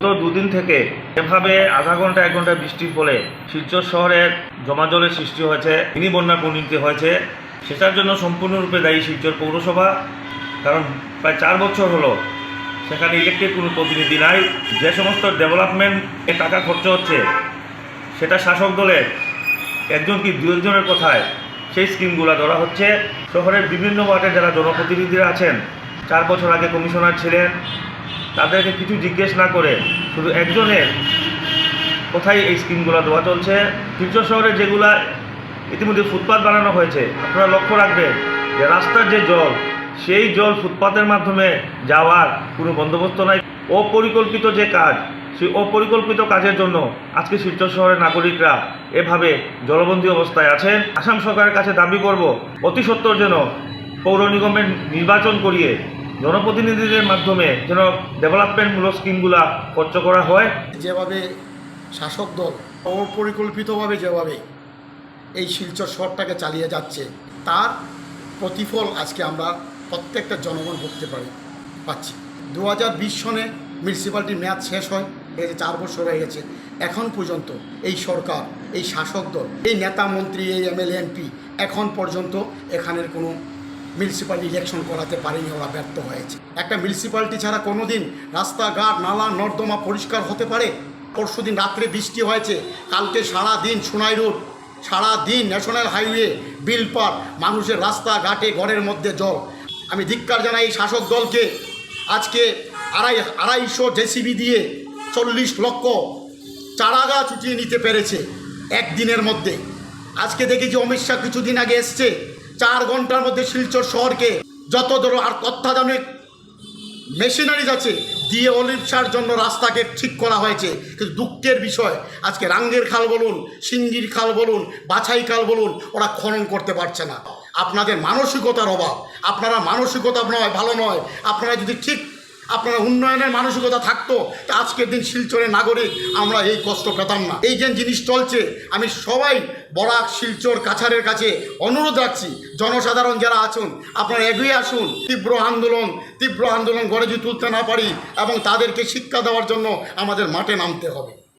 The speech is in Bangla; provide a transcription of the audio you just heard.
তো দুদিন থেকে এভাবে আধা ঘন্টা এক ঘন্টা বৃষ্টির ফলে শিলচর শহরের জমা জলের সৃষ্টি হয়েছে, মিনি বন্যার পরিণতি হয়েছে। সেটার জন্য সম্পূর্ণরূপে দায়ী শিলচর পৌরসভা। কারণ প্রায় 4 বছর হলো সেখানে ইলেকট্রিক কোনো প্রতিনিধি নাই। যে সমস্ত ডেভেলপমেন্টে টাকা খরচ হচ্ছে সেটা শাসক দলের একজন কি 2 জনের কথায় সেই স্কিমগুলো ধরা হচ্ছে। শহরের বিভিন্ন ওয়ার্ডের যারা জনপ্রতিনিধিরা আছেন, 4 বছর আগে কমিশনার ছিলেন, তাদেরকে কিছু জিজ্ঞেস না করে শুধু একজনের কোথায় এই স্কিমগুলো দেওয়া চলছে। শিলচর শহরে যেগুলা ইতিমধ্যে ফুটপাথ বানানো হয়েছে, আপনারা লক্ষ্য রাখবেন যে রাস্তার যে জল, সেই জল ফুটপাথের মাধ্যমে যাওয়ার কোনো বন্দোবস্ত নাই। অপরিকল্পিত যে কাজ, সেই অপরিকল্পিত কাজের জন্য আজকে শিলচর শহরের নাগরিকরা এভাবে জলবন্দী অবস্থায় আছেন। আসাম সরকারের কাছে দাবি করব, অতি সত্বর যেন পৌর নিগমের নির্বাচন করিয়ে জনপ্রতিনিধিদের মাধ্যমে যেন ডেভেলপমেন্টমূলক স্কিমগুলা খরচ করা হয়। যেভাবে শাসক দল অপরিকল্পিতভাবে যেভাবে এই শিলচর শহরটাকে চালিয়ে যাচ্ছে, তার প্রতিফল আজকে আমরা প্রত্যেকটা জনগণ ভুগতে পাচ্ছি। 2020 সনে মিউনিসিপ্যালিটি মেয়াদ শেষ হয়, 4 বছর হয়ে গেছে। এখন পর্যন্ত এই সরকার, এই শাসক দল, এই নেতা মন্ত্রী, এই এমএলএ এমপি এখন পর্যন্ত এখানের কোনো মিউনিসিপ্যালিটি ইলেকশন করাতে পারেনি, ওরা ব্যর্থ হয়েছে। একটা মিউনিসিপ্যালিটি ছাড়া কোনো দিন রাস্তাঘাট, নালা নর্দমা পরিষ্কার হতে পারে? পরশু দিন রাত্রে বৃষ্টি হয়েছে, কালকে সারা দিন সোনাই রোড, সারা দিন ন্যাশনাল হাইওয়ে, বিলপার, মানুষের রাস্তাঘাটে ঘরের মধ্যে জল। আমি ধিক্কার জানাই এই শাসক দলকে। আজকে 250 জেসিবি দিয়ে 40 লক্ষ চারা গাছ উঠিয়ে নিতে পেরেছে একদিনের মধ্যে। আজকে দেখি যে অমিত শাহ কিছুদিন আগে এসছে, 4 ঘন্টার মধ্যে শিলচর শহরকে যত ধরো আর অত্যাধুনিক মেশিনারিজ আছে দিয়ে অলিম্পিয়ার জন্য রাস্তাকে ঠিক করা হয়েছে। কিন্তু দুঃখের বিষয়, আজকে রাঙ্গের খাল বলুন, সিঙ্গির খাল বলুন, বাছাই খাল বলুন, ওরা খনন করতে পারছে না। আপনাদের মানসিকতার অভাব। আপনারা মানসিকতা নয়, ভালো নয়। আপনারা যদি ঠিক আপনারা উন্নয়নের মানসিকতা থাকতো, তা আজকের দিন শিলচরের নাগরিক আমরা এই কষ্ট পেতাম না। এই যে জিনিস চলছে, আমি সবাই বরাক, শিলচর, কাছাড়ের কাছে অনুরোধ রাখছি, জনসাধারণ যারা আছেন আপনারা এগিয়ে আসুন। তীব্র আন্দোলন গড়ে যদি তুলতে না পারি এবং তাদেরকে শিক্ষা দেওয়ার জন্য আমাদের মাঠে নামতে হবে।